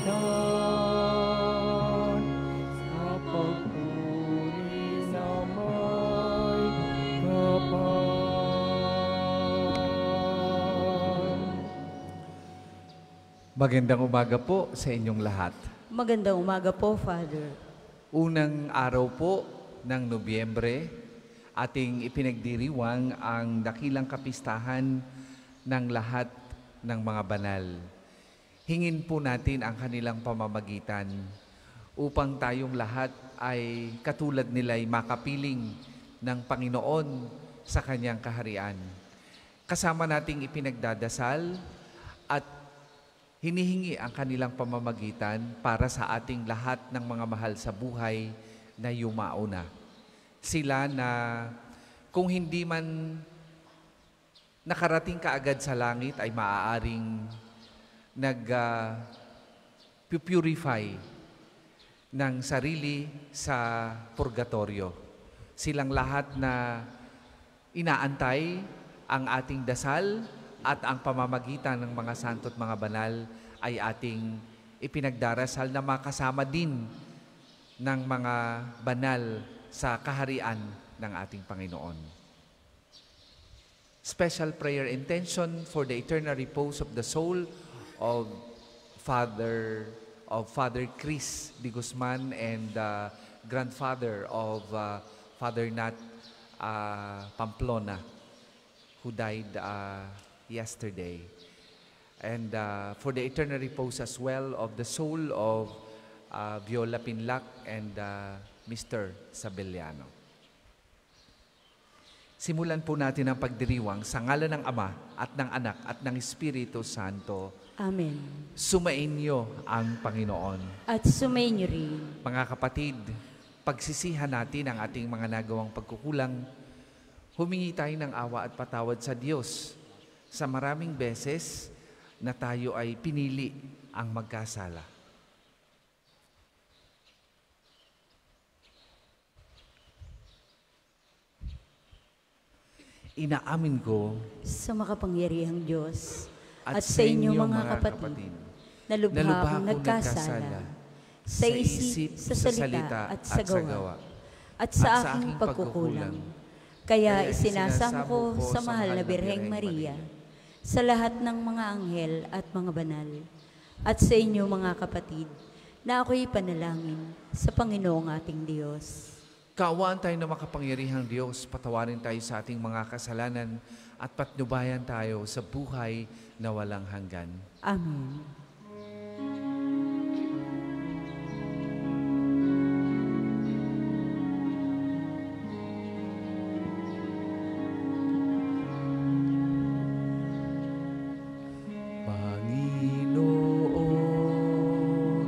sa pagpuri na may kapal. Magandang umaga po sa inyong lahat. Magandang umaga po, Father. Unang araw po ng Nobyembre, ating ipinagdiriwang ang dakilang kapistahan ng lahat ng mga banal. Hingin po natin ang kanilang pamamagitan upang tayong lahat ay katulad nila'y makapiling ng Panginoon sa kanyang kaharian. Kasama nating ipinagdadasal at hinihingi ang kanilang pamamagitan para sa ating lahat ng mga mahal sa buhay na yumauna. Sila na kung hindi man nakarating kaagad sa langit ay maaaring nag-purify ng sarili sa purgatorio. Silang lahat na inaantay ang ating dasal at ang pamamagitan ng mga santo at mga banal ay ating ipinagdarasal na makasama din ng mga banal sa kaharian ng ating Panginoon. Special prayer intention for the eternal repose of the soul of Father Chris de Guzman and grandfather of Father Nat Pamplona, who died yesterday. And for the eternal repose as well of the soul of Viola Pinlac and Mr. Sabeliano. Simulan po natin ang pagdiriwang sa ngalan ng Ama at ng Anak at ng Espiritu Santo. Amen. Sumainyo ang Panginoon. At sumainyo rin. Mga kapatid, pagsisihan natin ang ating mga nagawang pagkukulang. Humingi tayo ng awa at patawad sa Diyos sa maraming beses na tayo ay pinili ang magkasala. Inaamin ko sa makapangyarihang Diyos at sa inyo mga kapatid na lubhang nagkasala sa isip, sa salita at sa gawa at sa aking pagkukulang. Kaya isinasamo ko sa mahal na Birheng Maria, sa lahat ng mga anghel at mga banal, at sa inyo mga kapatid, na ako'y panalangin sa Panginoong ating Diyos. Kaawaan tayo na makapangyarihang Diyos, patawarin tayo sa ating mga kasalanan at patnubayan tayo sa buhay na walang hanggan. Amen. Panginoon,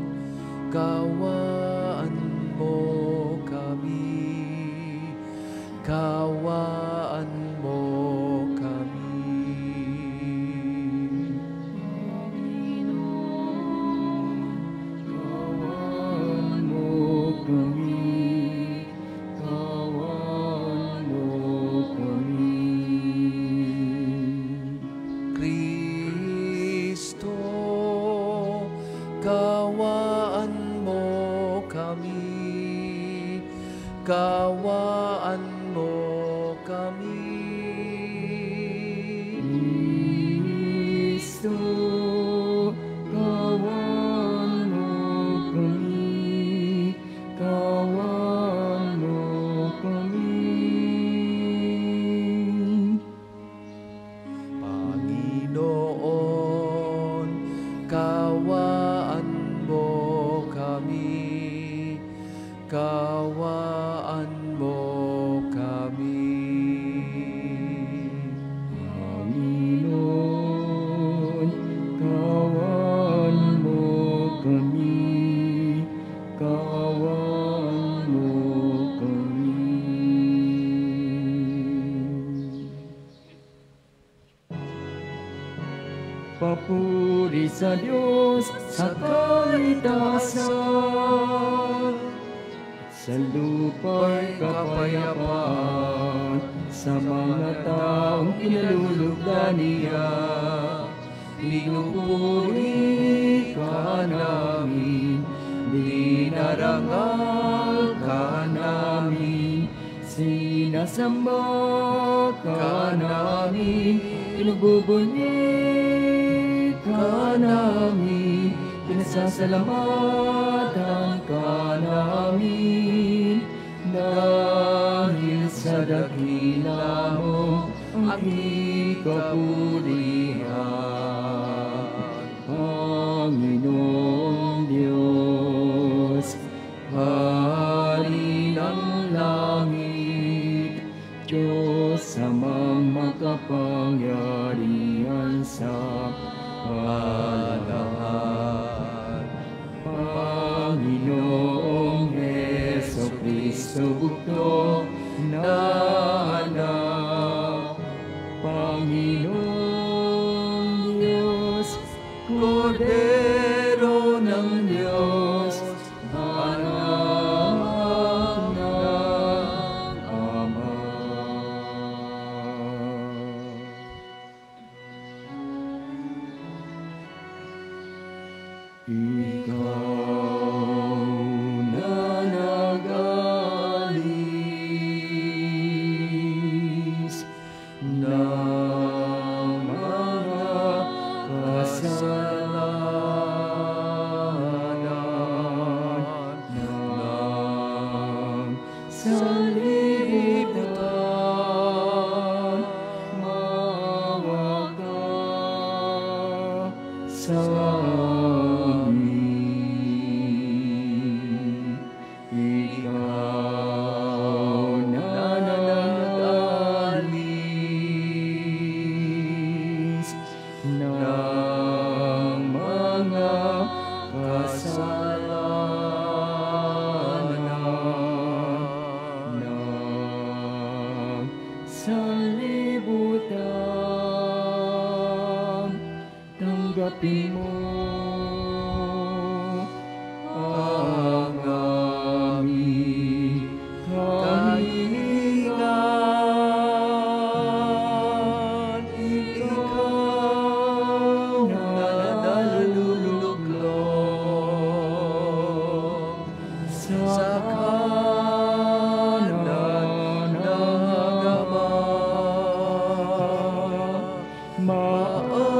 kaawaan mo kami. Kaawaan mo kami. Kawan mo kami, kawan mo kami. Kristo, kaawaan mo kami. Kaawaan mo kami. Kristo, kawan mo kami, kawan mo kami. Panginoon, kaawaan mo kami. Kaawaan mo kami. Panginoon, kawan mo kami, kawan mo kami. Papuri sa Diyos sa kaligtasan, sa lupa'y kapayapaan, sa mga taong kinalulugdan niya. Pinupuri ka namin, Dinarangal ka namin, sinasamba ka namin, pinagbubunyit ka namin, pinasasalamatan ka namin. Dahil sa dakila mo ang kapurihan, Panginoong Diyos, Hari ng langit, Diyos amang makapangyarihan sa lahat. Panginoong Jesucristo, bugtong na anak, Panginoong Diyos, Kordero ng Diyos, anak ng Ama. Ikaw na nag-alis ng mga kasalanan ng sanlibutan, maawa ka sa amin. Ikaw na nag-alis ng mga kasalanan ng sanlibutan, tanggapin mo ang aming kahilingan. Ikaw na naluluklok sa kanan ng Ama, maawa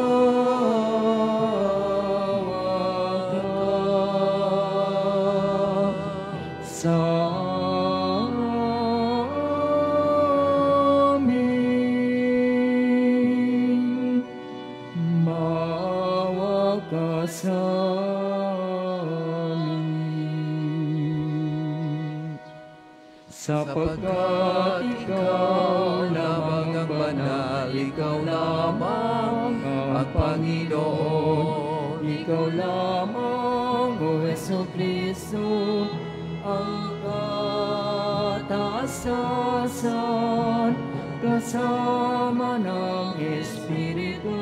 ka sa amin, maawa ka sa amin. Sapagkat ikaw lamang ang banal, ikaw lamang ang Panginoon, ikaw lamang, O Jesucristo, ang kataasan kasama ng Espiritu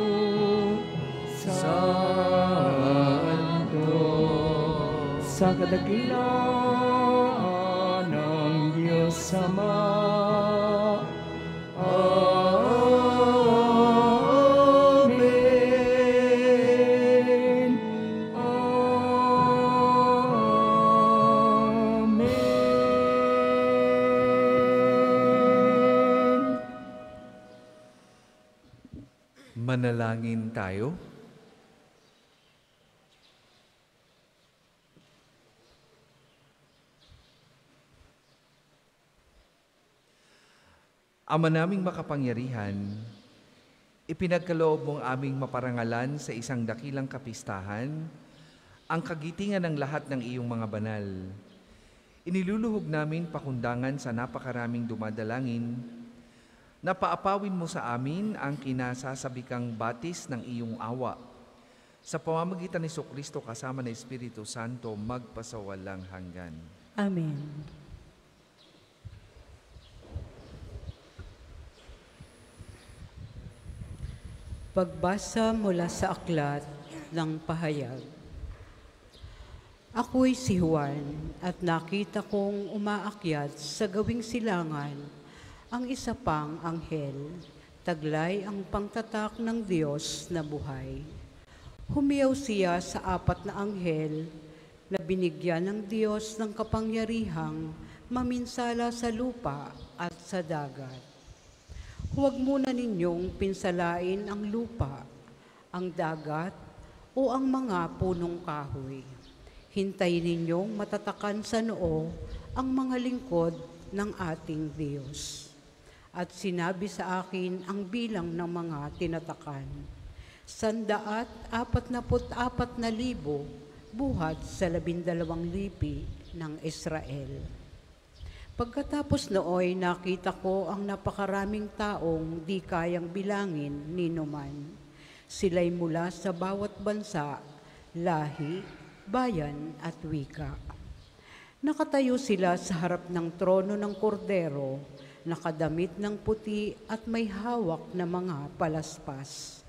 Santo, sa kadakilaan ng Diyos Ama. Amen. Amen. Manalangin tayo. Ama naming makapangyarihan, ipinagkaloob mong aming maparangalan sa isang dakilang kapistahan ang kagitingan ng lahat ng iyong mga banal. Iniluluhog namin pakundangan sa napakaraming dumadalangin na paapawin mo sa amin ang kinasasabikang batis ng iyong awa. Sa pamamagitan ni Jesucristo kasama ng Espiritu Santo, magpasawalang hanggan. Amen. Pagbasa mula sa aklat ng pahayag. Ako'y si Juan at nakita kong umaakyat sa gawing silangan ang isa pang anghel, taglay ang pangtatak ng Diyos na buhay. Humiyaw siya sa apat na anghel, na binigyan ng Diyos ng kapangyarihang maminsala sa lupa at sa dagat. Huwag muna ninyong pinsalain ang lupa, ang dagat, o ang mga punong kahoy. Hintayin ninyong matatakan sa noo ang mga lingkod ng ating Diyos. At sinabi sa akin ang bilang ng mga tinatakan, 144,000 buhat sa 12 lipi ng Israel. Pagkatapos nooy nakita ko ang napakaraming taong di kayang bilangin ni numan. Sila'y mula sa bawat bansa, lahi, bayan at wika. Nakatayo sila sa harap ng trono ng kordero, nakadamit ng puti at may hawak na mga palaspas.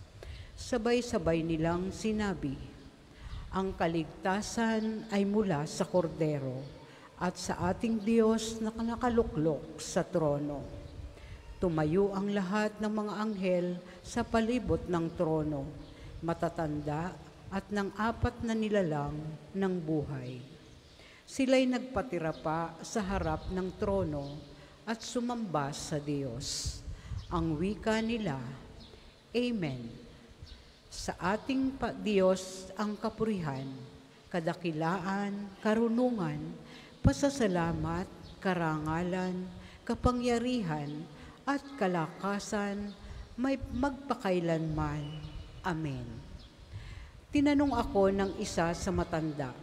Sabay-sabay nilang sinabi, ang kaligtasan ay mula sa kordero at sa ating Diyos na nakaluklok sa trono. Tumayo ang lahat ng mga anghel sa palibot ng trono, matatanda at ng 4 na nilalang ng buhay. Sila'y nagpatira pa sa harap ng trono at sumamba sa Diyos. Ang wika nila, Amen. Sa ating Diyos ang kapurihan, kadakilaan, karunungan, pasasalamat, karangalan, kapangyarihan, at kalakasan may magpakailanman. Amen. Tinanong ako ng isa sa matanda,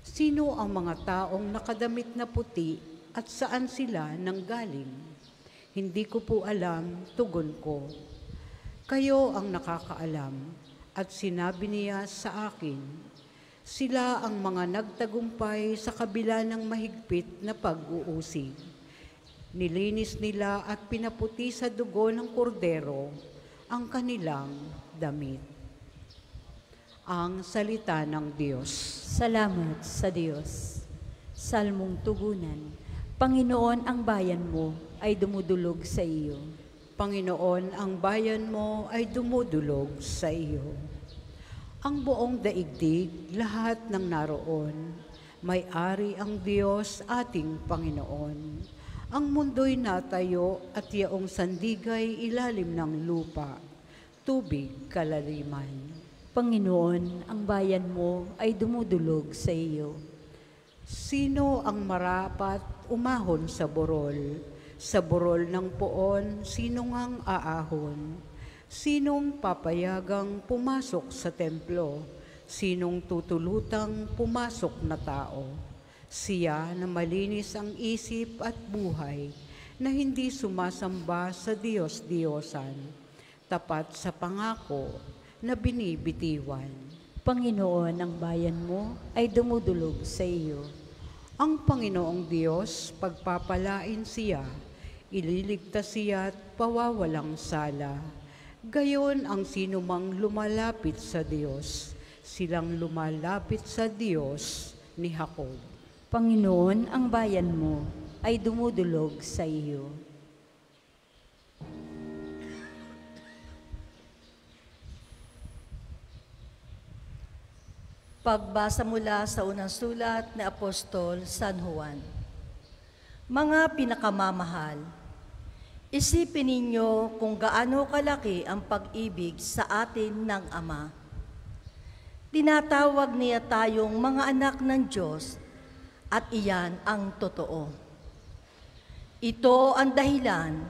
sino ang mga taong nakadamit na puti at saan sila nanggaling? Hindi ko po alam, tugon ko. Kayo ang nakakaalam. At sinabi niya sa akin, sila ang mga nagtagumpay sa kabila ng mahigpit na pag-uusig. Nilinis nila at pinaputi sa dugo ng kordero ang kanilang damit. Ang salita ng Diyos. Salamat sa Diyos. Salmong tugunan. Panginoon, ang bayan mo ay dumudulog sa iyo. Panginoon, ang bayan mo ay dumudulog sa iyo. Ang buong daigdig, lahat ng naroon, may-ari ang Diyos ating Panginoon. Ang mundo'y natayo at yaong sandigay ilalim ng lupa, tubig kalaliman. Panginoon, ang bayan mo ay dumudulog sa iyo. Sino ang marapat umahon sa burol? Sa burol ng poon, sino ngang aahon? Sinong papayagang pumasok sa templo? Sinong tutulutang pumasok na tao? Siya na malinis ang isip at buhay, na hindi sumasamba sa Diyos-Diyosan, tapat sa pangako na binibitiwan. Panginoon, ang bayan mo ay dumudulog sa iyo. Ang Panginoong Diyos, pagpapalain siya, ililigtas siya at pawawalang sala. Gayon ang sinumang lumalapit sa Diyos, silang lumalapit sa Diyos ni Jacob. Panginoon, ang bayan mo ay dumudulog sa iyo. Pagbasa mula sa unang sulat ni Apostol San Juan. Mga pinakamamahal, isipin ninyo kung gaano kalaki ang pag-ibig sa atin ng Ama. Tinatawag niya tayong mga anak ng Diyos at iyan ang totoo. Ito ang dahilan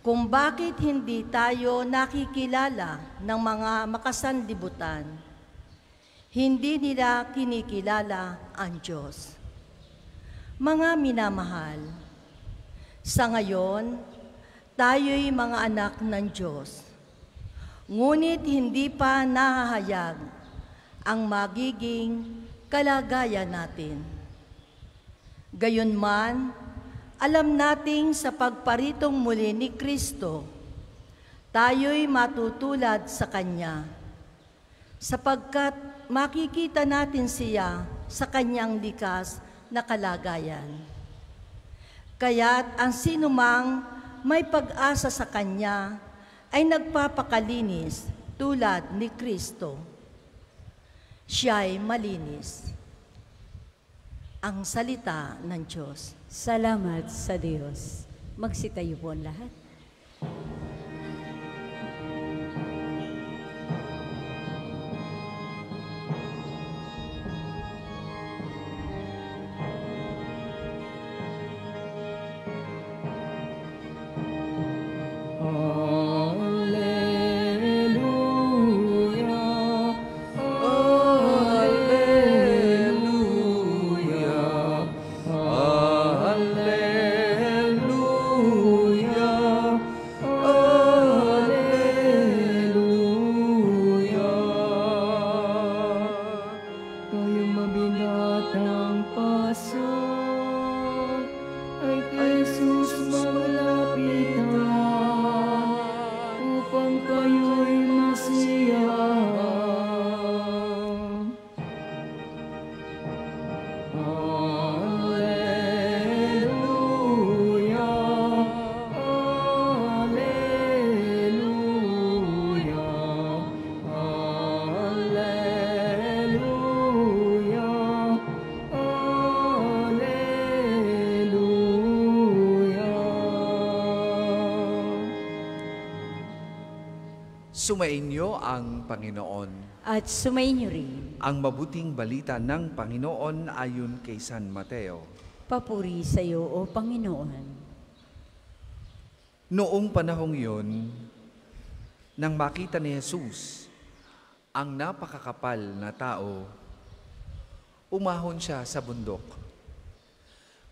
kung bakit hindi tayo nakikilala ng mga makasanlibutan. Hindi nila kinikilala ang Diyos. Mga minamahal, sa ngayon, tayo'y mga anak ng Diyos. Ngunit hindi pa nahahayag ang magiging kalagayan natin. Gayunman, alam nating sa pagparitong muli ni Kristo, tayo'y matutulad sa Kanya, sapagkat makikita natin siya sa Kanyang likas na kalagayan. Kaya't ang sinumang may pag-asa sa Kanya ay nagpapakalinis tulad ni Kristo. Siya'y malinis. ang salita ng Diyos. Salamat sa Diyos. Magsitayo po ang lahat. Sumainyo ang Panginoon. At sumainyo rin. Ang mabuting balita ng Panginoon ayon kay San Mateo. Papuri sa iyo, O Panginoon. Noong panahong yun, nang makita ni Jesus ang napakakapal na tao, umahon siya sa bundok.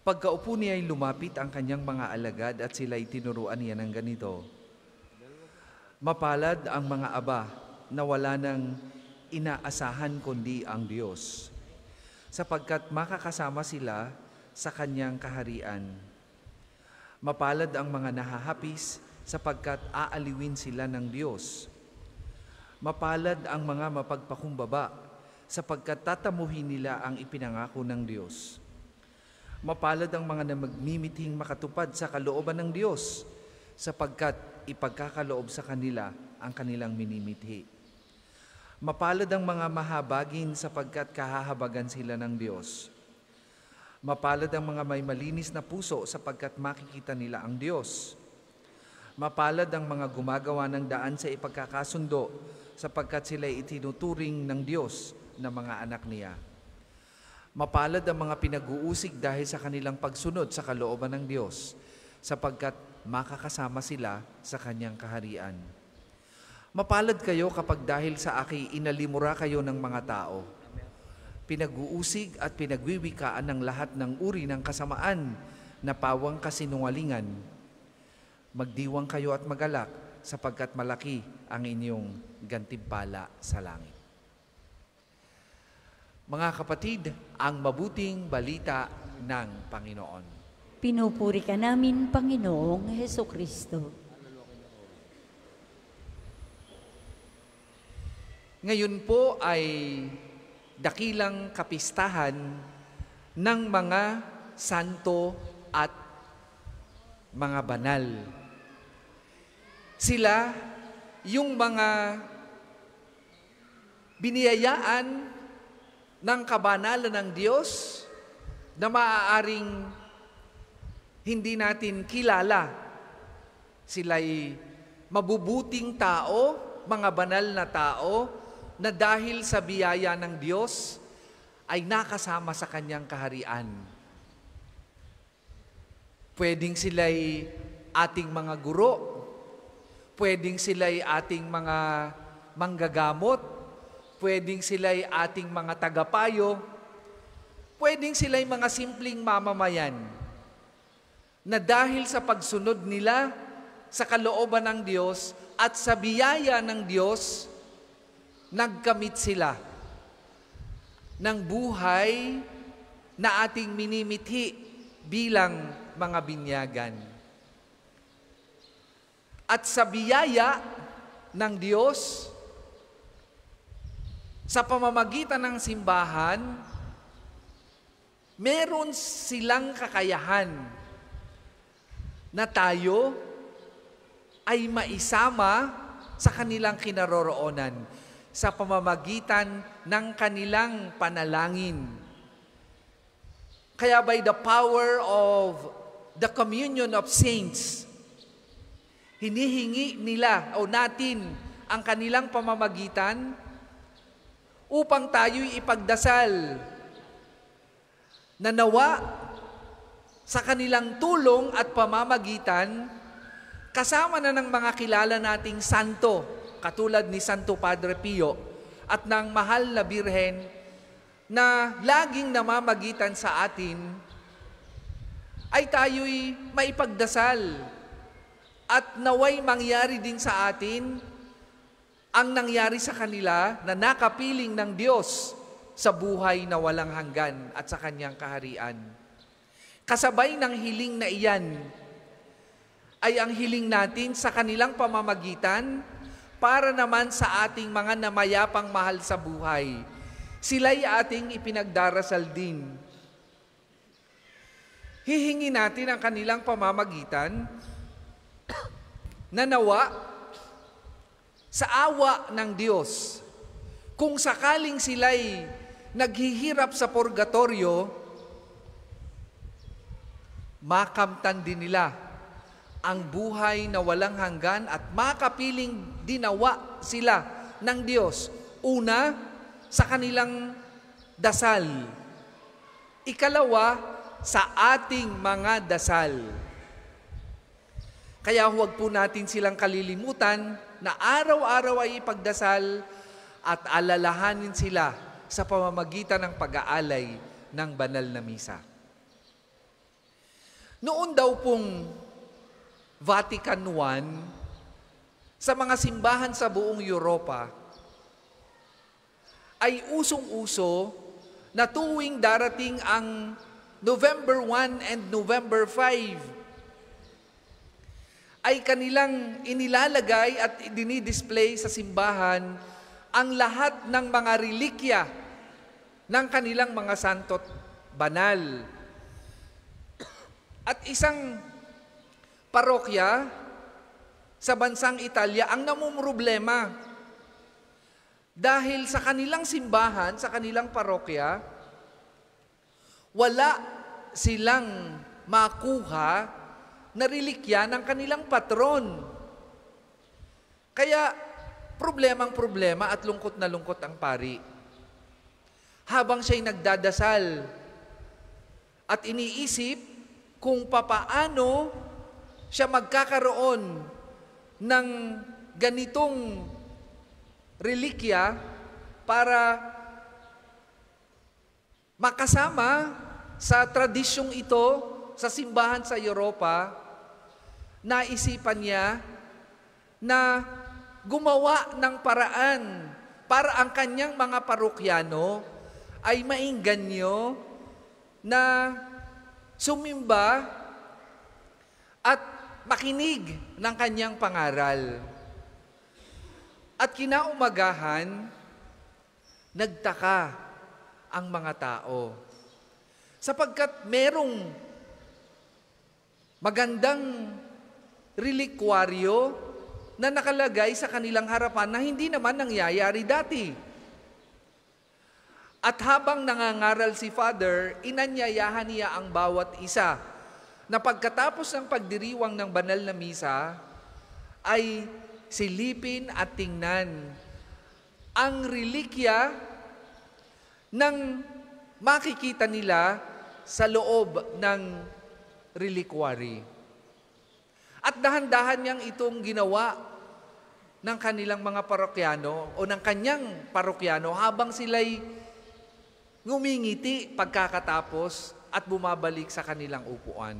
Pagkaupo niya ay lumapit ang kanyang mga alagad at sila'y tinuruan niya ng ganito. Mapalad ang mga aba na wala nang inaasahan kundi ang Diyos, sapagkat makakasama sila sa kanyang kaharian. Mapalad ang mga nahahapis, sapagkat aaliwin sila ng Diyos. Mapalad ang mga mapagpakumbaba, sapagkat tatamuhin nila ang ipinangako ng Diyos. Mapalad ang mga na magmimithing makatupad sa kalooban ng Diyos, sapagkat ipagkakaloob sa kanila ang kanilang minimithi. Mapalad ang mga mahabagin sapagkat kahahabagan sila ng Diyos. Mapalad ang mga may malinis na puso sapagkat makikita nila ang Diyos. Mapalad ang mga gumagawa ng daan sa ipagkakasundo sapagkat sila itinuturing ng Diyos na mga anak niya. Mapalad ang mga pinag-uusig dahil sa kanilang pagsunod sa kalooban ng Diyos sapagkat makakasama sila sa kanyang kaharian. Mapalad kayo kapag dahil sa aki inalimura kayo ng mga tao. Pinag-uusig at pinagwiwikaan ng lahat ng uri ng kasamaan na pawang kasinungalingan. Magdiwang kayo at magalak sapagkat malaki ang inyong gantimpala sa langit. Mga kapatid, ang mabuting balita ng Panginoon. Pinupuri ka namin, Panginoong Hesukristo. Ngayon po ay dakilang kapistahan ng mga santo at mga banal. Sila yung mga biniyayaan ng kabanalan ng Diyos na maaaring hindi natin kilala. Sila'y mabubuting tao, mga banal na tao, na dahil sa biyaya ng Diyos ay nakasama sa kanyang kaharian. Pwedeng sila'y ating mga guro, pwedeng sila'y ating mga manggagamot, pwedeng sila'y ating mga tagapayo, pwedeng sila'y mga simpleng mamamayan, na dahil sa pagsunod nila sa kalooban ng Diyos at sa biyaya ng Diyos, nagkamit sila ng buhay na ating minimithi bilang mga binyagan. At sa biyaya ng Diyos, sa pamamagitan ng simbahan, meron silang kakayahan na tayo ay maisama sa kanilang kinaroroonan sa pamamagitan ng kanilang panalangin. Kaya by the power of the communion of saints, hinihingi nila o natin ang kanilang pamamagitan upang tayo'y ipagdasal na nawa sa kanilang tulong at pamamagitan, kasama na ng mga kilala nating santo, katulad ni Santo Padre Pio at ng mahal na Birhen na laging namamagitan sa atin, ay tayo'y maipagdasal at naway mangyari din sa atin ang nangyari sa kanila na nakapiling ng Diyos sa buhay na walang hanggan at sa Kanyang kaharian. Kasabay ng hiling na iyan ay ang hiling natin sa kanilang pamamagitan para naman sa ating mga namayapang mahal sa buhay. Sila'y ating ipinagdarasal din. Hihingi natin ang kanilang pamamagitan na nawa sa awa ng Diyos, kung sakaling sila'y naghihirap sa purgatorio, makamtan din nila ang buhay na walang hanggan at makapiling dinawa sila ng Diyos. Una, sa kanilang dasal. Ikalawa, sa ating mga dasal. Kaya huwag po natin silang kalilimutan na araw-araw ay ipagdasal at alalahanin sila sa pamamagitan ng pag-aalay ng banal na misa. Noon daw pong Vatican I, sa mga simbahan sa buong Europa, ay usong-uso na tuwing darating ang November 1 and November 5, ay kanilang inilalagay at dinidisplay sa simbahan ang lahat ng mga relikya ng kanilang mga santo't banal. At isang parokya sa bansang Italia ang namumroblema dahil sa kanilang simbahan, sa kanilang parokya, wala silang makuha na relikya ng kanilang patron. Kaya problemang-problema at lungkot na lungkot ang pari. Habang siya'y nagdadasal at iniisip kung papaano siya magkakaroon ng ganitong relikya para makasama sa tradisyong ito sa simbahan sa Europa, naisipan niya na gumawa ng paraan para ang kanyang mga parokyano ay maingganyo na sumimba at makinig ng kanyang pangaral. At kinaumagahan, nagtaka ang mga tao sapagkat merong magandang relikwaryo na nakalagay sa kanilang harapan na hindi naman nangyayari dati. At habang nangangaral si Father, inanyayahan niya ang bawat isa na pagkatapos ng pagdiriwang ng banal na misa, ay silipin at tingnan ang relikya ng makikita nila sa loob ng reliquary. At dahan-dahan niyang itong ginawa ng kanilang mga parokyano o ng kanyang parokyano habang sila'y ngumingiti pagkakatapos at bumabalik sa kanilang upuan.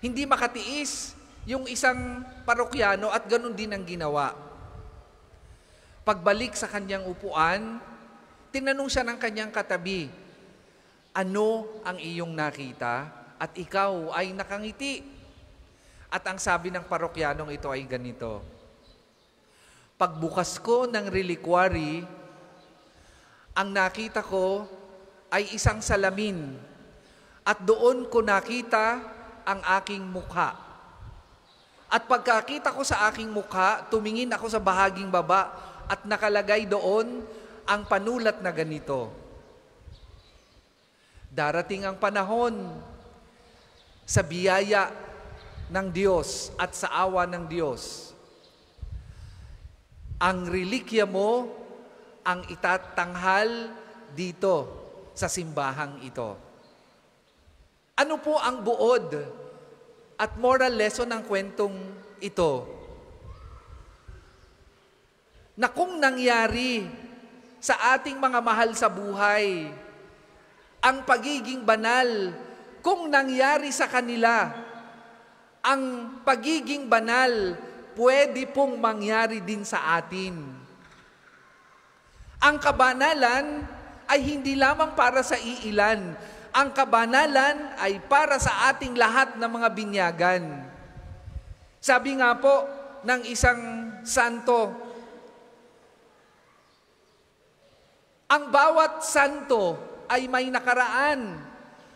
Hindi makatiis yung isang parokyano at ganun din ang ginawa. Pagbalik sa kanyang upuan, tinanong siya ng kanyang katabi, "Ano ang iyong nakita at ikaw ay nakangiti?" At ang sabi ng parokyanong ito ay ganito, "Pagbukas ko ng reliquary, ang nakita ko ay isang salamin at doon ko nakita ang aking mukha. At pagkakita ko sa aking mukha, tumingin ako sa bahaging baba at nakalagay doon ang panulat na ganito, Darating ang panahon sa biyaya ng Diyos at sa awa ng Diyos. Ang relikya mo ang itatanghal dito sa simbahang ito. Ano po ang buod at moral lesson ng kwentong ito? Na kung nangyari sa ating mga mahal sa buhay, ang pagiging banal, kung nangyari sa kanila, ang pagiging banal, pwede pong mangyari din sa atin. Ang kabanalan ay hindi lamang para sa iilan. Ang kabanalan ay para sa ating lahat ng mga binyagan. Sabi nga po ng isang santo, ang bawat santo ay may nakaraan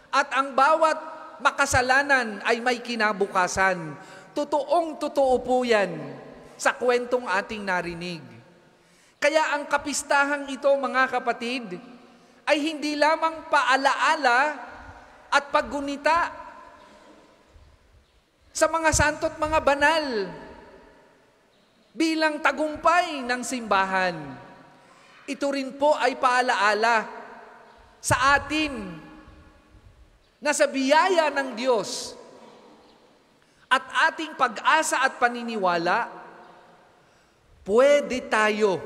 at ang bawat makasalanan ay may kinabukasan. Totoo po yan sa kwentong ating narinig. Kaya ang kapistahang ito, mga kapatid, ay hindi lamang paalaala at paggunita sa mga santo at mga banal bilang tagumpay ng simbahan. Ito rin po ay paalaala sa atin na sa biyaya ng Diyos at ating pag-asa at paniniwala, pwede tayo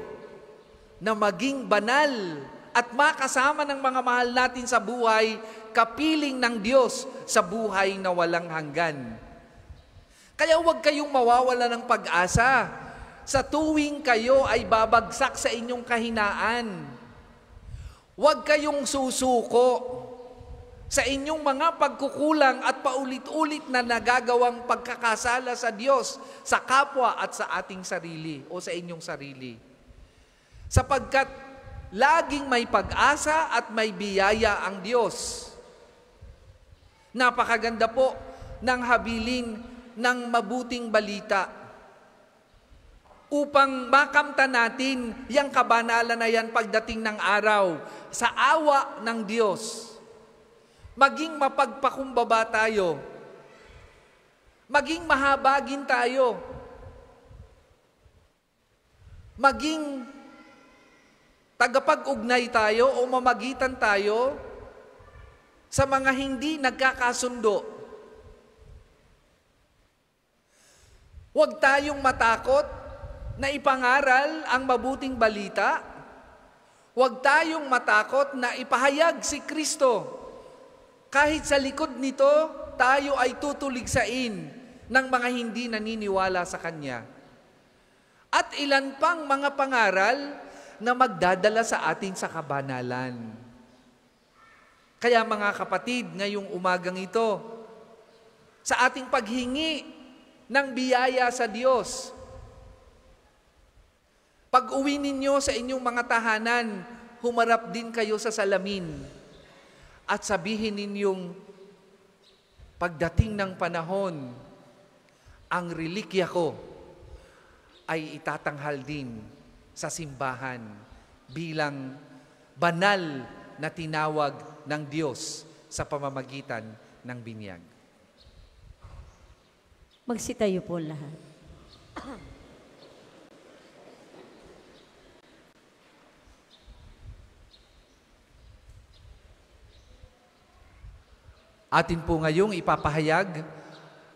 na maging banal at makasama ng mga mahal natin sa buhay, kapiling ng Diyos sa buhay na walang hanggan. Kaya huwag kayong mawawala ng pag-asa sa tuwing kayo ay babagsak sa inyong kahinaan. Huwag kayong susuko sa inyong mga pagkukulang at paulit-ulit na nagagawang pagkakasala sa Diyos, sa kapwa at sa ating sarili o sa inyong sarili. Sapagkat laging may pag-asa at may biyaya ang Diyos. Napakaganda po ng habilin ng mabuting balita upang makamta natin yung kabanalan na yan pagdating ng araw sa awa ng Diyos. Maging mapagpakumbaba tayo. Maging mahabagin tayo. Maging tagapag-ugnay tayo o mamagitan tayo sa mga hindi nagkakasundo. Huwag tayong matakot na ipangaral ang mabuting balita. Huwag tayong matakot na ipahayag si Kristo. Kahit sa likod nito, tayo ay tutuligsain ng mga hindi naniniwala sa Kanya. At ilan pang mga pangaral na magdadala sa atin sa kabanalan. Kaya mga kapatid, ngayong umagang ito, sa ating paghingi ng biyaya sa Diyos, pag-uwi ninyo sa inyong mga tahanan, humarap din kayo sa salamin at sabihin ninyong, pagdating ng panahon, ang relikya ko ay itatanghal din sa simbahan bilang banal na tinawag ng Diyos sa pamamagitan ng binyag. Magsitayo po lahat. Atin po ngayong ipapahayag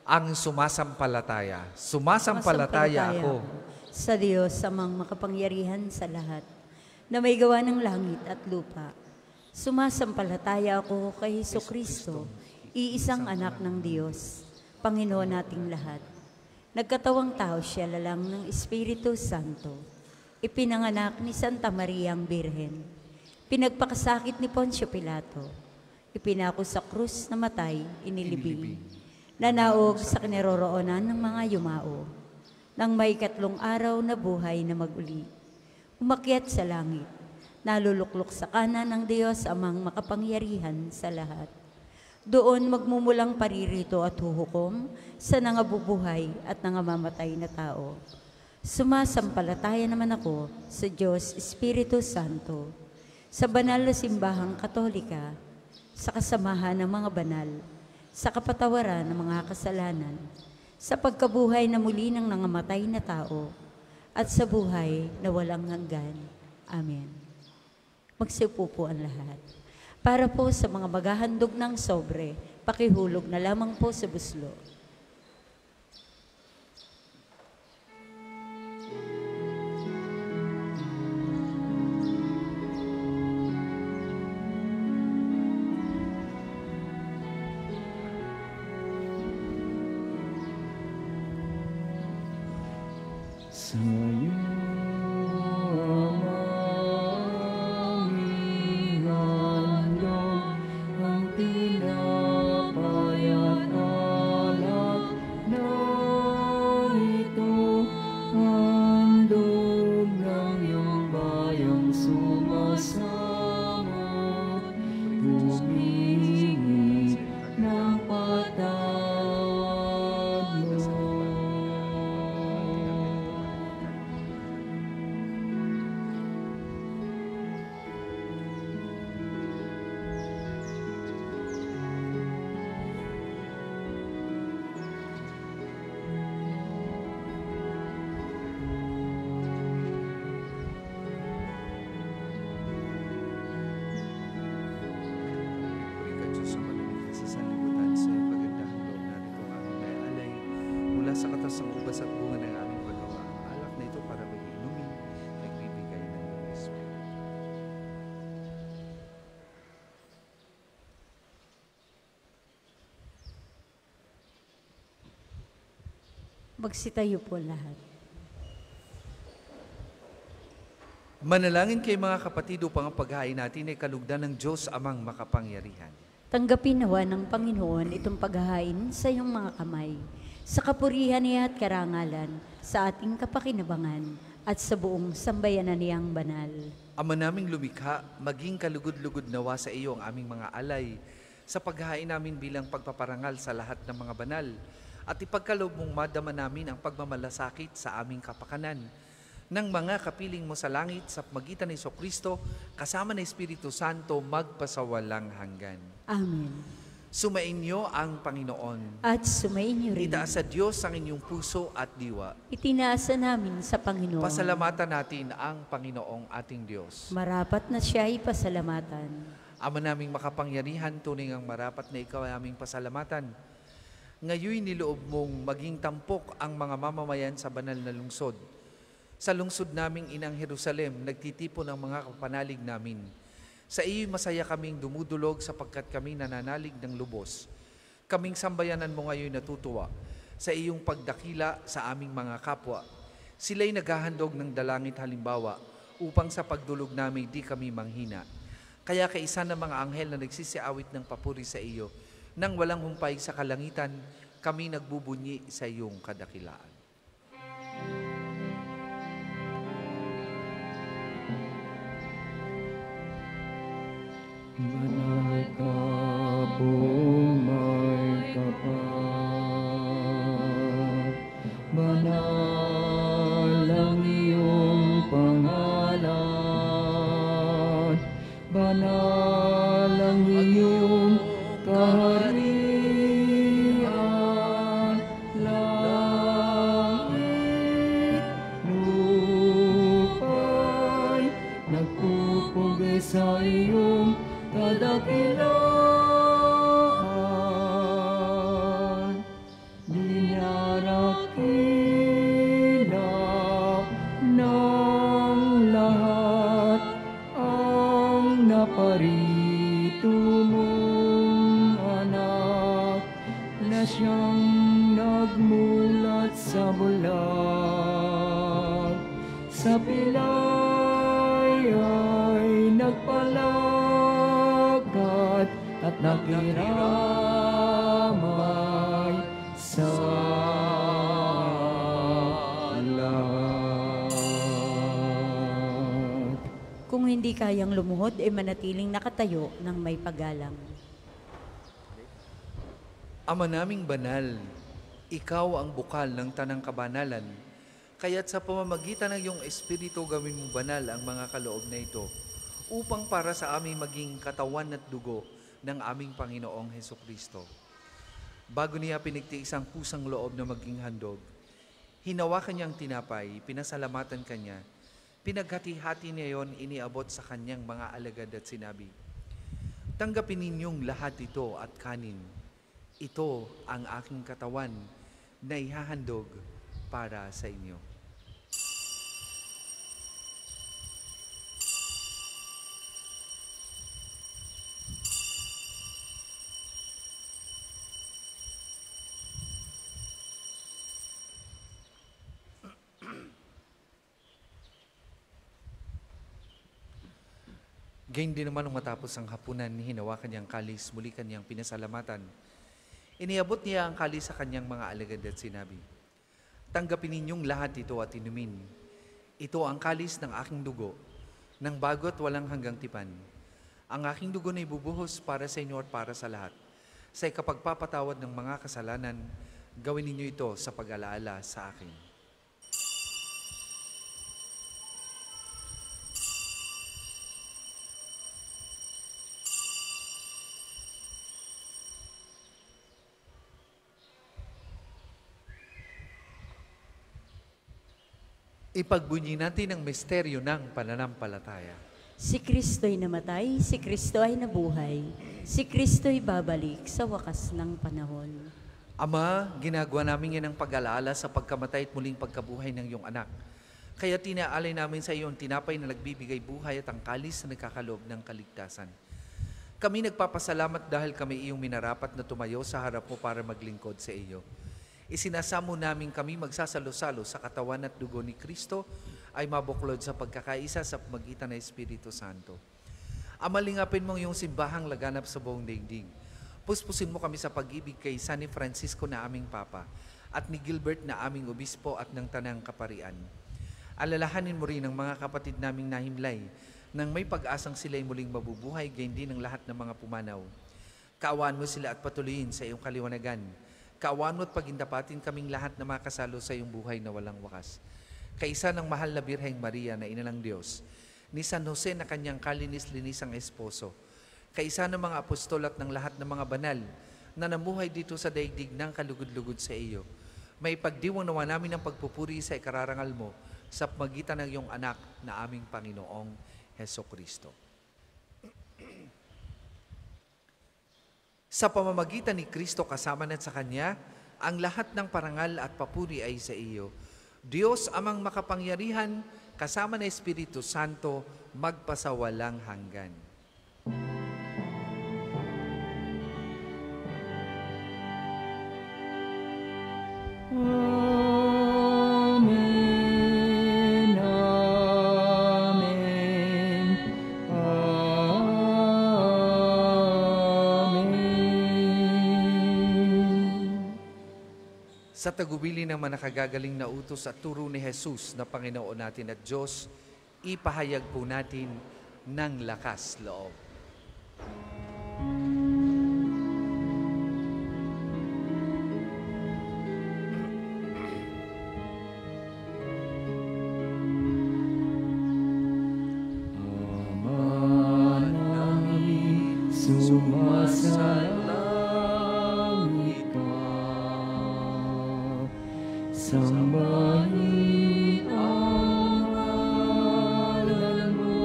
ang sumasampalataya. Sumasampalataya ako sa Diyos, amang makapangyarihan sa lahat, na may gawa ng langit at lupa. Sumasampalataya ako kay Jesucristo, iisang anak ng Diyos, Panginoon nating lahat. Nagkatawang tao siya lalang ng Espiritu Santo. Ipinanganak ni Santa Maria ang Birhen. Pinagpakasakit ni Poncio Pilato. Ipinako sa krus na matay, inilibing. Nanaog sa kinaroroonan ng mga yumao. Nang may 3 araw na buhay na maguli. Umakyat sa langit. Naluluklok sa kanan ng Diyos amang makapangyarihan sa lahat. Doon magmumulang paririto at huhukom sa nangabubuhay at nangamamatay na tao. Sumasampalataya naman ako sa Diyos Espiritu Santo, sa banal na simbahang Katolika, sa kasamahan ng mga banal, sa kapatawaran ng mga kasalanan, sa pagkabuhay na muli ng nangamatay na tao, at sa buhay na walang hanggan. Amen. Magsiupo po ang lahat. Para po sa mga maghahandog ng sobre, pakihulog na lamang po sa buslo. Sa'yo aming handog ang tinapay at alak na ito, handog ng iyong bayang sumasamo, humingi ng patawad mo. Purikan Diyos sa manunikis sa sanlibutan sa iyong kagandahang loob narito ang aming naialay mula sa katas ng ubas at bunga ng aming paggawa. Ang alak na ito para may inumin, nagbibigay ng iyong Espiritu. Magsitayo po lahat. Manalangin kay mga kapatid upang ang paghain natin ay kalugdan ng Diyos amang makapangyarihan. Tanggapin nawa ng Panginoon itong paghahain sa iyong mga kamay, sa kapurihan niya at karangalan, sa ating kapakinabangan, at sa buong sambayanan niyang banal. Ama naming lumikha, maging kalugod-lugod nawa sa iyo ang aming mga alay, sa paghahain namin bilang pagpaparangal sa lahat ng mga banal, at ipagkaloob mong madama namin ang pagmamalasakit sa aming kapakanan, ng mga kapiling mo sa langit sa magitan ni Jesucristo, kasama ng Espiritu Santo, magpasawalang hanggan. Amen. Sumainyo ang Panginoon. At sumainyo rin. Itaas sa Diyos ang inyong puso at diwa. Itinaasa namin sa Panginoon. Pasalamatan natin ang Panginoong ating Diyos. Marapat na siya ay pasalamatan. Ama naming makapangyarihan, tunay ang marapat na ikaw ay aming pasalamatan. Ngayon niloob mong maging tampok ang mga mamamayan sa banal na lungsod. Sa lungsod naming inang Jerusalem, nagtitipon ang mga kapanalig namin. Sa iyo'y masaya kaming dumudulog sapagkat kami nananalig ng lubos. Kaming sambayanan mo ngayon natutuwa sa iyong pagdakila sa aming mga kapwa. Sila'y naghahandog ng dalangit halimbawa upang sa pagdulog namin di kami manghina. Kaya kaisa ng mga anghel na nagsisiawit ng papuri sa iyo, nang walang humpay sa kalangitan, kami nagbubunyi sa iyong kadakilaan. Banal ka, buong may kapal. Banal ang iyong pangalan. Banal ang iyong kaharian. Langit, lupa'y nagpupugay sa iyong kadakilaan. Di niya nakita ng lahat ang naparito mong anak na siyang nagmulat sa bulag. Sa pilay ay nagpalagad at nakiramay sa lahat. Kung hindi kayang lumuhod, ay manatiling nakatayo ng may paggalang. Ama naming banal, ikaw ang bukal ng tanang kabanalan, kaya't sa pamamagitan ng iyong Espiritu gawin mo banal ang mga kaloob na ito, upang para sa aming maging katawan at dugo ng aming Panginoong Hesukristo. Bago niya pinigtiis ang kusang loob na maging handog, hinawakan niyang tinapay, pinasalamatan kanya, pinaghati-hati niya yon, iniabot sa kanyang mga alagad at sinabi, "Tanggapin ninyong lahat ito at kanin. Ito ang aking katawan na ihahandog para sa inyo." Gayun din naman nung matapos ang hapunan, hinawakan niyang kalis, muli kanyang pinasalamatan. Iniabot niya ang kalis sa kanyang mga alagad at sinabi, "Tanggapin ninyong lahat ito at inumin. Ito ang kalis ng aking dugo, ng bago at walang hanggang tipan. Ang aking dugo na ibubuhos para sa inyo at para sa lahat. Sa ikapagpapatawad ng mga kasalanan, gawin ninyo ito sa pag-alaala sa akin." Ipagbunyi natin ang misteryo ng pananampalataya. Si Kristo'y namatay, si Kristo ay nabuhay, si Kristo'y babalik sa wakas ng panahon. Ama, ginagawa namin yan ang pag-alaala sa pagkamatay at muling pagkabuhay ng iyong anak. Kaya tinaalay namin sa iyo ang tinapay na nagbibigay buhay at ang kalis na nagkakaloob ng kaligtasan. Kami nagpapasalamat dahil kami iyong minarapat na tumayo sa harap mo para maglingkod sa iyo. Isinasamo namin kami magsasalo-salo sa katawan at dugo ni Kristo ay mabuklod sa pagkakaisa sa pamagitan ng Espiritu Santo. Amalingapin mo iyong simbahang laganap sa buong daigdig. Puspusin mo kami sa pag-ibig kay San Francisco na aming Papa at ni Gilbert na aming Obispo at ng Tanang Kaparian. Alalahanin mo rin ang mga kapatid naming nahimlay nang may pag-asang sila'y muling mabubuhay, gayon din ang lahat ng mga pumanaw. Kaawaan mo sila at patuloyin sa iyong kaliwanagan. Kaawaan mo at pagindapatin kaming lahat na makasalo sa iyong buhay na walang wakas. Kaisa ng mahal na Birheng Maria na Ina ng Diyos, ni San Jose na kanyang kalinis-linisang esposo, kaisa ng mga apostol at ng lahat ng mga banal na namuhay dito sa daigdig ng kalugod-lugod sa iyo, may pagdiwang nawa namin ang pagpupuri sa ikararangal mo sa pamagitan ng iyong anak na aming Panginoong Hesukristo. Sa pamamagitan ni Kristo kasama na sa Kanya, ang lahat ng parangal at papuri ay sa iyo. Diyos amang makapangyarihan, kasama ng Espiritu Santo, magpasawalang hanggan. Amen, amen, amen. Sa tagubili ng manakagagaling na utos at turo ni Jesus na Panginoon natin at Diyos, ipahayag po natin ng lakas loob. Ama namin, sumasalangit ka. Sambahin ang ngalan mo.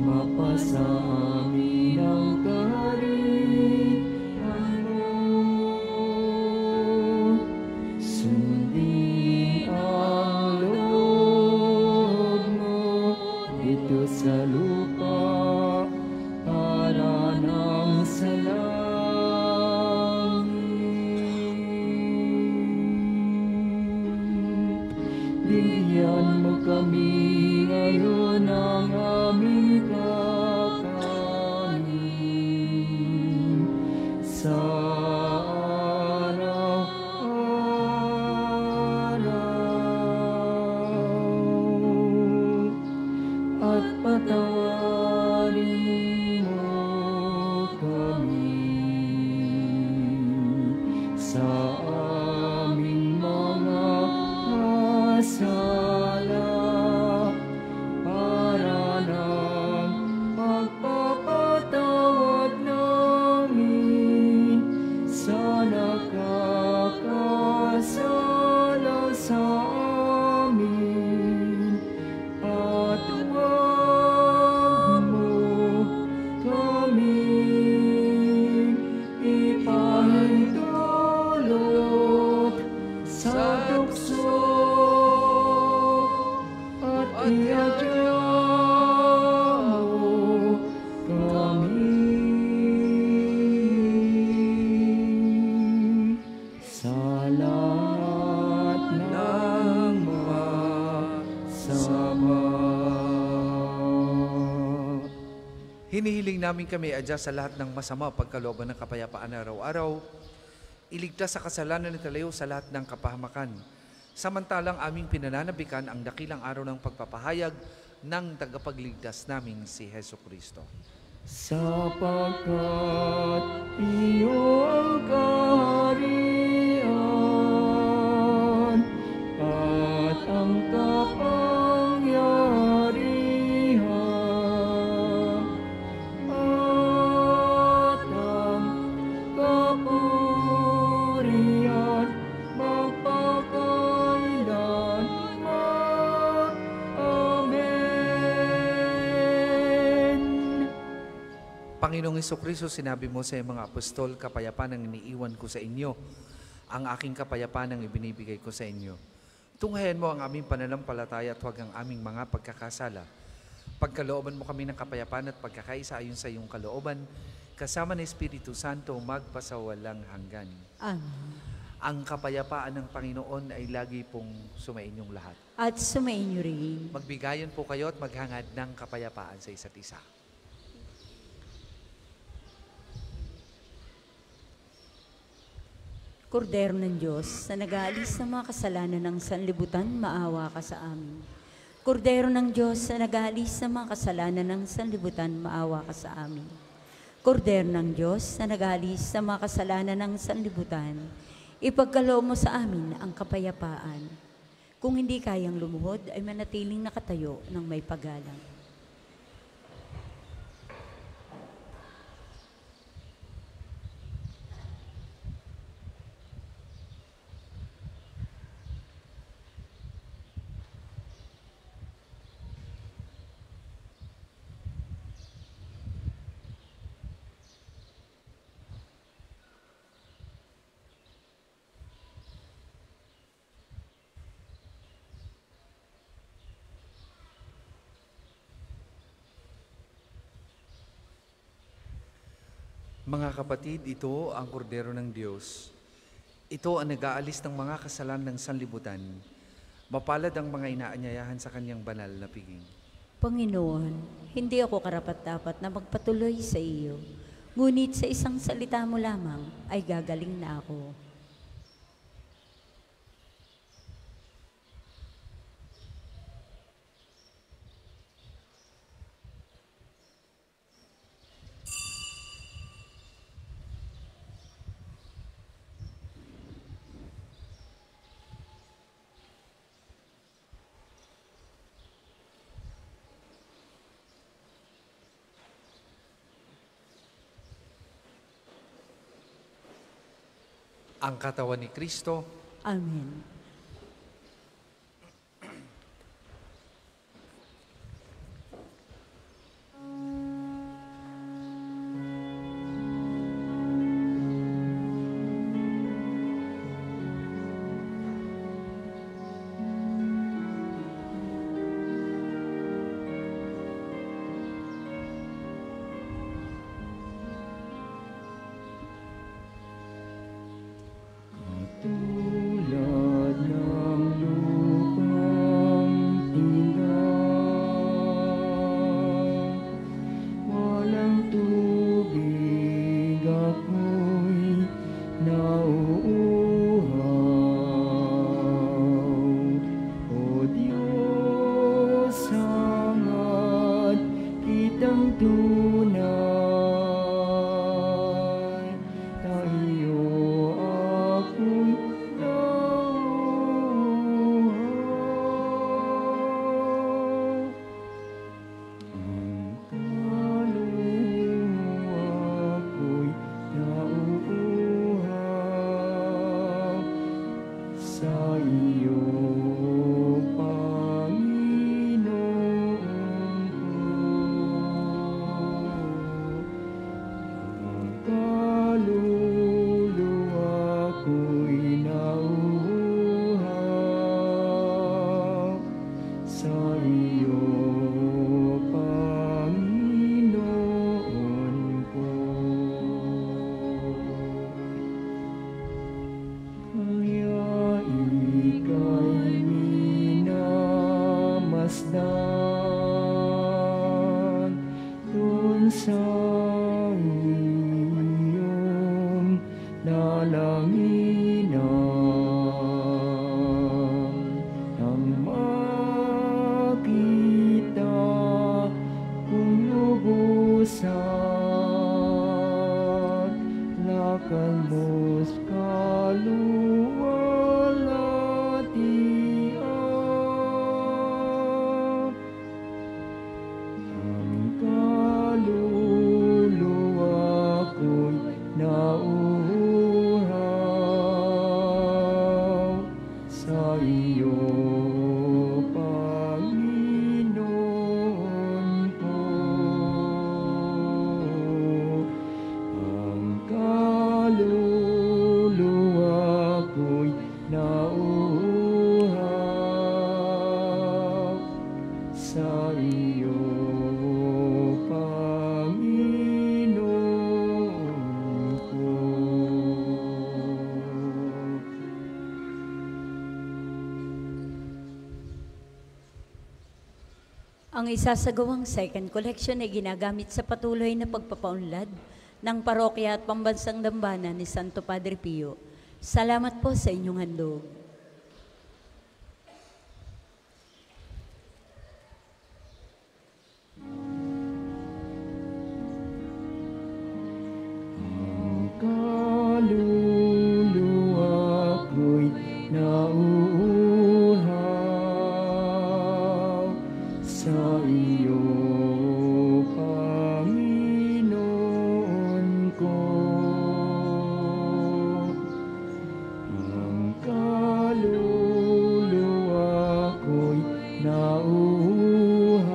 Mapasa amin ang kaharian mo. Sundin ang loob mo dito sa lupa para nang sa langit. Bigyan mo kami ngayon ng aming kakanin sa araw-araw at patawarin mo kami sa aming mga sala Hinihiling namin kami adya sa lahat ng masama pagkalooban ng kapayapaan araw-araw, iligtas sa kasalanan at talayo sa lahat ng kapahamakan. Samantalang aming pinananabikan ang dakilang araw ng pagpapahayag ng tagapagligtas naming si Heso Kristo. Sapagkat iyo ang kaharian at ang kapangyarihan at ang kapurihan magpakailanman. Amen. Panginoong Hesukristo, sinabi mo sa mga apostol, kapayapaan ang iniiwan ko sa inyo, ang aking kapayapaan ang ibinibigay ko sa inyo. Tunghayan mo ang aming pananampalataya at huwag ang aming mga pagkakasala. Pagkalooban mo kami ng kapayapaan at pagkakaisa ayon sa iyong kalooban, kasama ng Espiritu Santo magpasawalang hanggan. Amen. Ang kapayapaan ng Panginoon ay lagi pong sumainyong lahat. At sumainyo rin. Magbigayan po kayo at maghangad ng kapayapaan sa isa't isa. Kordero ng Diyos, na nag-aalis ng mga kasalanan ng sanlibutan, maawa ka sa amin. Kordero ng Diyos, na nag-aalis ng mga kasalanan ng sanlibutan, maawa ka sa amin. Kordero ng Diyos, na nag-aalis ng mga kasalanan ng sanlibutan, ipagkaloob mo sa amin ang kapayapaan. Kung hindi kayang lumuhod, ay manatiling nakatayo ng may paggalang. Mga kapatid, ito ang kordero ng Diyos. Ito ang nag-aalis ng mga kasalanan ng sanlibutan. Mapalad ang mga inaanyayahan sa kanyang banal na piging. Panginoon, hindi ako karapat-dapat na magpatuloy sa iyo, ngunit sa isang salita mo lamang ay gagaling na ako. Ang katawan ni Kristo. Amen. Tulad iyong dalanginan nang makita kung lubusan lakad mo's kaluwalhatian. Ang kaluluwa ko'y nauuhaw sa iyo, Panginoon ko. Ang kaluluwa ko'y nauuhaw sa iyo, Panginoon ko. Ang isasagawang second collection ay ginagamit sa patuloy na pagpapaunlad ng parokya at pambansang dambana ni Santo Padre Pio. Salamat po sa inyong handog. Ang kaluluwa ko'y nauuhaw sa iyo, Panginoon ko. Ang kaluluwa ko'y nauuhaw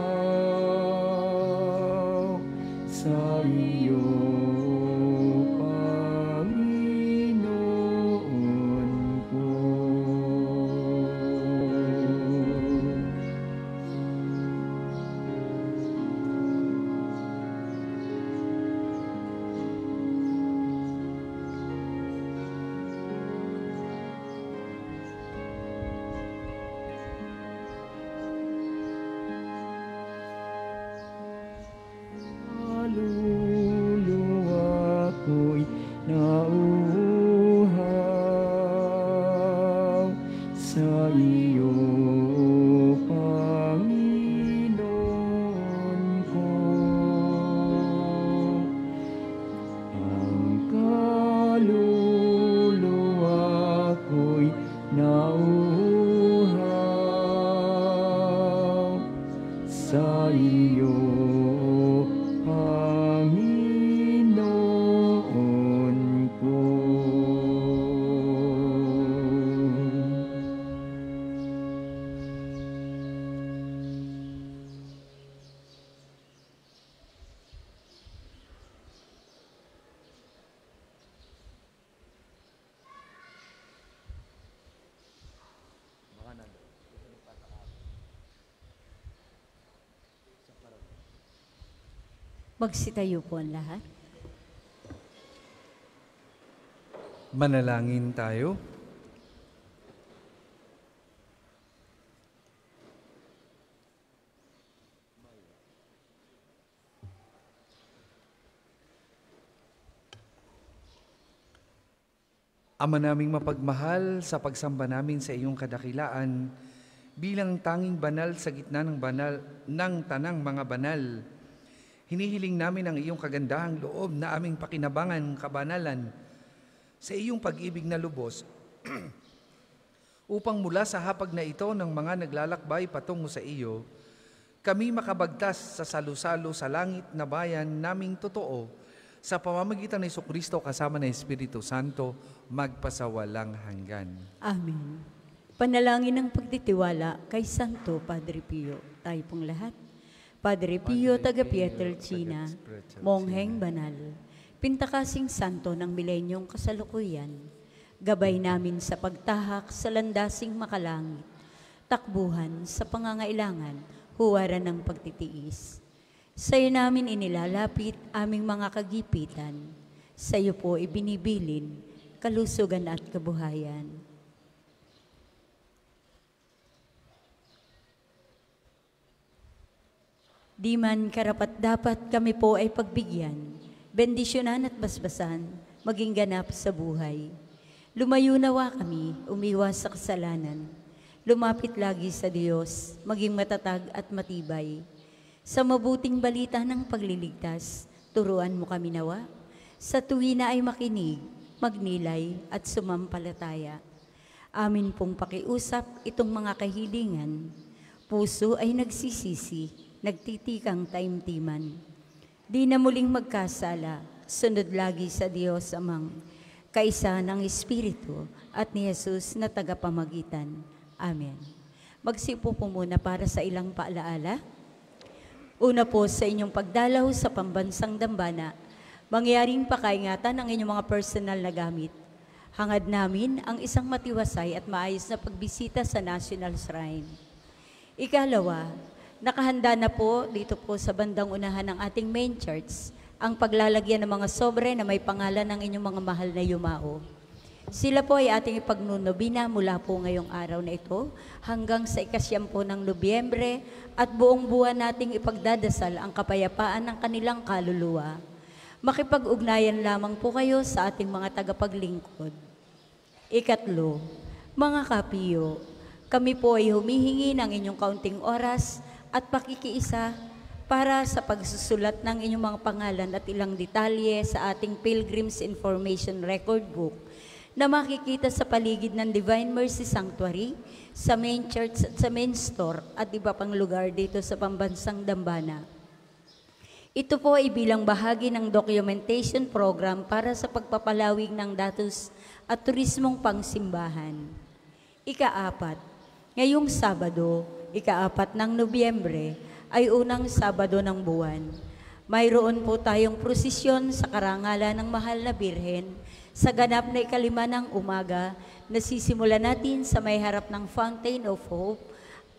sa iyo, Panginoon ko. Kaluluwa ko'y nauuhaw sa iyo, Panginoon ko. Ang kaluluwa ko'y nauuhaw sa iyo, Panginoon ko. Magsitayo po ang lahat. Manalangin tayo. Ama naming mapagmahal, sa pagsamba namin sa iyong kadakilaan, bilang tanging banal sa gitna ng banal ng tanang mga banal, hinihiling namin ang iyong kagandahang loob na aming pakinabangan kabanalan sa iyong pag-ibig na lubos upang mula sa hapag na ito ng mga naglalakbay patungo sa iyo, kami makabagtas sa salusalo sa langit na bayan naming totoo sa pamamagitan ng Jesucristo kasama ng Espiritu Santo, magpasawalang hanggan. Amen. Panalangin ng pagtitiwala kay Santo Padre Pio. Tayo pong lahat. Padre Pio, taga Pietrelcina, Mongheng Banal, pintakasing santo ng milenyong kasalukuyan, gabay namin sa pagtahak sa landasing makalangit, takbuhan sa pangangailangan, huwaran ng pagtitiis. Sa iyo namin inilalapit aming mga kagipitan, sa iyo po ibinibilin, kalusugan at kabuhayan. Di man karapat-dapat kami po ay pagbigyan, bendisyonan at basbasan, maging ganap sa buhay. Lumayo nawa kami, umiwas sa kasalanan. Lumapit lagi sa Diyos, maging matatag at matibay. Sa mabuting balita ng pagliligtas, turuan mo kami nawa. Sa tuwina ay makinig, magnilay at sumampalataya. Amin pong pakiusap itong mga kahilingan. Puso ay nagsisisi, nagtitikang taimtiman. Di na muling magkasala, sunod lagi sa Diyos Amang, kaisa ng Espiritu at ni Jesus na tagapamagitan. Amen. Magsipo po muna para sa ilang paalaala. Una po sa inyong pagdalaw sa pambansang dambana, mangyaring pakaingatan ang inyong mga personal na gamit. Hangad namin ang isang matiwasay at maayos na pagbisita sa National Shrine. Ikalawa, nakahanda na po dito po sa bandang unahan ng ating main church ang paglalagyan ng mga sobre na may pangalan ng inyong mga mahal na yumao. Sila po ay ating ipagnunobina mula po ngayong araw na ito hanggang sa 9 ng Nobyembre at buong buwan nating ipagdadasal ang kapayapaan ng kanilang kaluluwa. Makipag-ugnayan lamang po kayo sa ating mga tagapaglingkod. Ikatlo, mga kapiyo, kami po ay humihingi ng inyong kaunting oras at pakikiisa para sa pagsusulat ng inyong mga pangalan at ilang detalye sa ating Pilgrim's Information Record Book na makikita sa paligid ng Divine Mercy Sanctuary, sa main church at sa main store at iba pang lugar dito sa pambansang dambana. Ito po ay bilang bahagi ng documentation program para sa pagpapalawig ng datos at turismong pangsimbahan. Ikaapat, ngayong Sabado, 4 ng Nobyembre, ay unang Sabado ng buwan. Mayroon po tayong prosesyon sa karangalan ng Mahal na Birhen sa ganap na 5 ng umaga na sisimulan natin sa may harap ng Fountain of Hope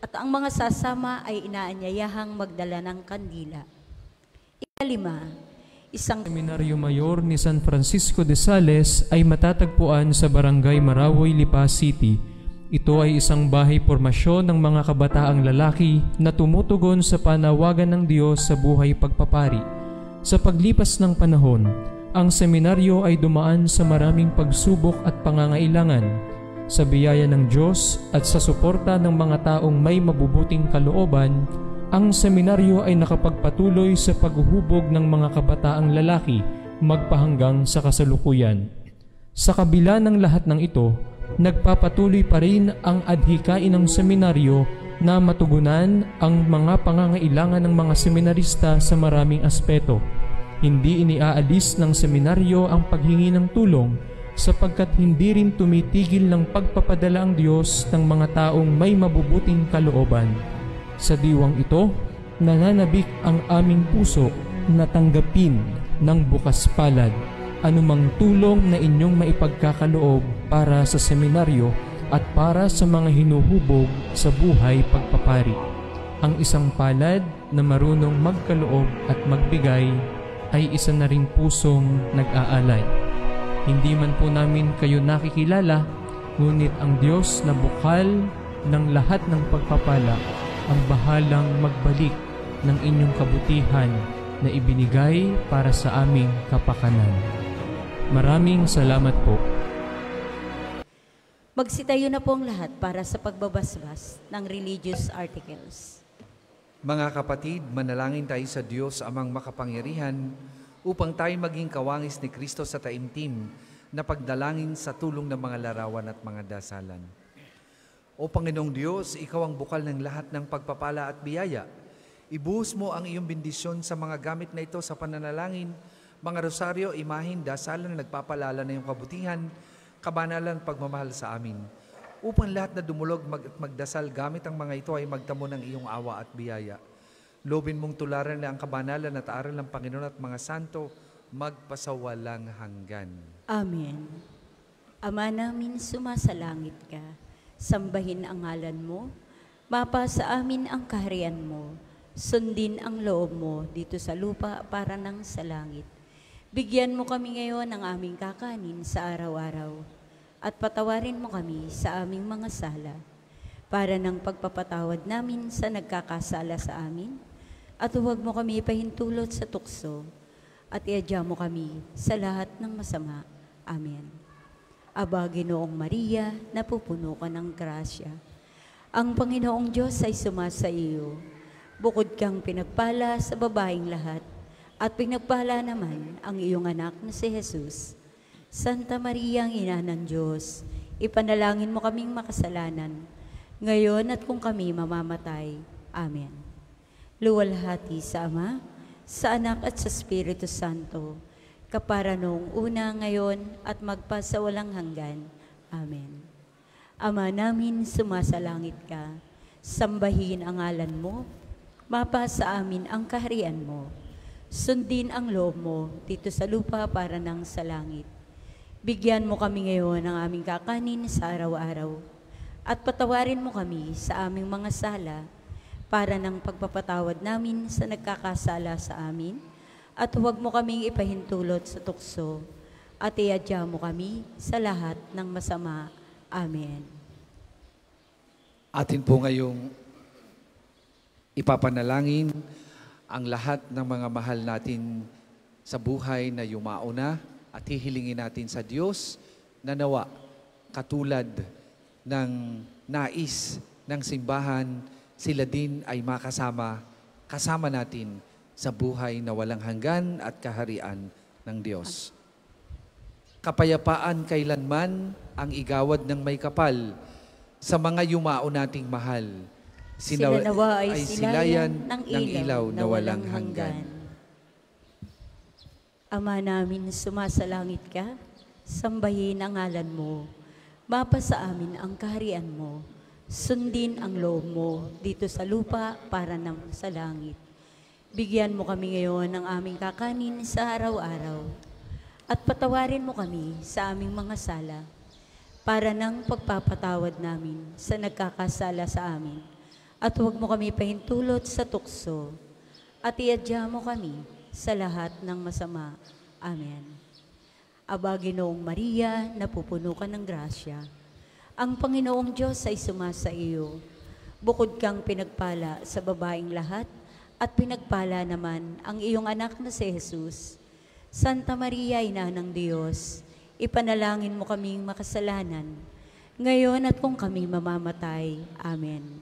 at ang mga sasama ay inaanyayahang magdala ng kandila. Ikalima, isang Seminaryo Mayor ni San Francisco de Sales ay matatagpuan sa Barangay Marawoy, Lipa City. Ito ay isang bahay pormasyon ng mga kabataang lalaki na tumutugon sa panawagan ng Diyos sa buhay pagpapari. Sa paglipas ng panahon, ang seminaryo ay dumaan sa maraming pagsubok at pangangailangan. Sa biyaya ng Diyos at sa suporta ng mga taong may mabubuting kalooban, ang seminaryo ay nakapagpatuloy sa paghuhubog ng mga kabataang lalaki magpahanggang sa kasalukuyan. Sa kabila ng lahat ng ito, nagpapatuloy pa rin ang adhikain ng seminaryo na matugunan ang mga pangangailangan ng mga seminarista sa maraming aspeto. Hindi iniaalis ng seminaryo ang paghingi ng tulong sapagkat hindi rin tumitigil ng pagpapadala ang Diyos ng mga taong may mabubuting kalooban. Sa diwang ito, nananabik ang aming puso na tanggapin ng bukas palad anumang tulong na inyong maipagkakaloob para sa seminaryo at para sa mga hinuhubog sa buhay pagpapari. Ang isang palad na marunong magkaloob at magbigay ay isa na ring pusong nag-aalay. Hindi man po namin kayo nakikilala, ngunit ang Diyos na bukal ng lahat ng pagpapala ang bahalang magbalik ng inyong kabutihan na ibinigay para sa aming kapakanan. Maraming salamat po. Magsitayo na po ang lahat para sa pagbabasbas ng religious articles. Mga kapatid, manalangin tayo sa Diyos amang makapangyarihan upang tayo maging kawangis ni Kristo sa taimtim na pagdalangin sa tulong ng mga larawan at mga dasalan. O Panginoong Diyos, Ikaw ang bukal ng lahat ng pagpapala at biyaya. Ibuhos mo ang iyong bendisyon sa mga gamit na ito sa pananalangin, mga rosaryo, imahin, dasalan na nagpapalala na iyong kabutihan, kabanalan, pagmamahal sa amin. Upang lahat na dumulog magdasal gamit ang mga ito ay magtamo ng iyong awa at biyaya. Lobin mong tularan na ang kabanalan at aral ng Panginoon at mga santo magpasawalang hanggan. Amen. Ama namin, sumasalangit ka. Sambahin ang ngalan mo, mapa sa amin ang kaharian mo, sundin ang loob mo dito sa lupa para nang sa langit. Bigyan mo kami ngayon ng aming kakanin sa araw-araw at patawarin mo kami sa aming mga sala para ng pagpapatawad namin sa nagkakasala sa amin at huwag mo kami ipahintulot sa tukso, at iadya mo kami sa lahat ng masama. Amen. Aba, Ginoong Maria, napupuno ka ng grasya. Ang Panginoong Diyos ay sumasa iyo. Bukod kang pinagpala sa babaeng lahat, at pinagpala naman ang iyong anak na si Jesus. Santa Maria, ang Ina ng Diyos, ipanalangin mo kaming makasalanan, ngayon at kung kami mamamatay. Amen. Luwalhati sa Ama, sa Anak at sa Espiritu Santo, kapara noong una, ngayon, at magpasawalang hanggan. Amen. Ama namin, sumasalangit ka, sambahin ang ngalan mo, mapasa amin ang kaharian mo, sundin ang loob mo dito sa lupa para nang sa langit. Bigyan mo kami ngayon ng aming kakanin sa araw-araw, at patawarin mo kami sa aming mga sala, para ng pagpapatawad namin sa nagkakasala sa amin, at huwag mo kaming ipahintulot sa tukso, at iadya mo kami sa lahat ng masama. Amen. Atin po ngayong ipapanalangin ang lahat ng mga mahal natin sa buhay na yumao na, at hihilingin natin sa Diyos na nawa katulad ng nais ng simbahan, sila din ay kasama natin sa buhay na walang hanggan at kaharian ng Diyos. Kapayapaan kailanman ang igawad ng may kapal sa mga yumao nating mahal. Sila nawa ay silayan ng ilaw na walang hanggan. Ama namin, sumasalangit ka, sambahin ang ngalan mo, mapasa amin ang kaharian mo, sundin ang loob mo dito sa lupa para nang sa langit. Bigyan mo kami ngayon ng aming kakanin sa araw-araw, at patawarin mo kami sa aming mga sala, para ng pagpapatawad namin sa nagkakasala sa amin. At huwag mo kami pahintulot sa tukso, at iadya mo kami sa lahat ng masama. Amen. Aba, Ginoong Maria, napupuno ka ng grasya. Ang Panginoong Diyos ay sumasa iyo. Bukod kang pinagpala sa babaeng lahat, at pinagpala naman ang iyong anak na si Jesus. Santa Maria, Ina ng Diyos, ipanalangin mo kaming makasalanan, ngayon at kung kami mamamatay. Amen.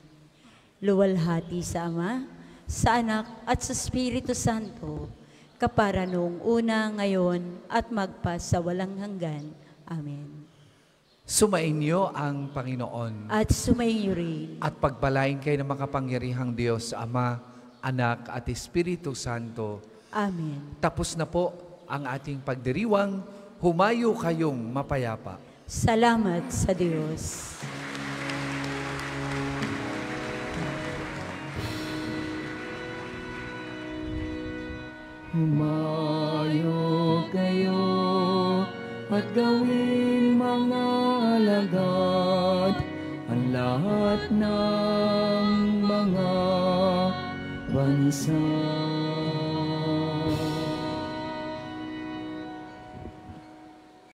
Luwalhati sa Ama, sa Anak at sa Espiritu Santo, kapara noong una, ngayon at magpasawalang hanggan. Amen. Sumainyo ang Panginoon. At sumainyo rin. At pagpalain kayo ng makapangyarihang Diyos, Ama, Anak at Espiritu Santo. Amen. Tapos na po ang ating pagdiriwang. Humayo kayong mapayapa. Salamat sa Diyos. Humayo kayo at gawin mga alagad ang lahat ng mga bansa.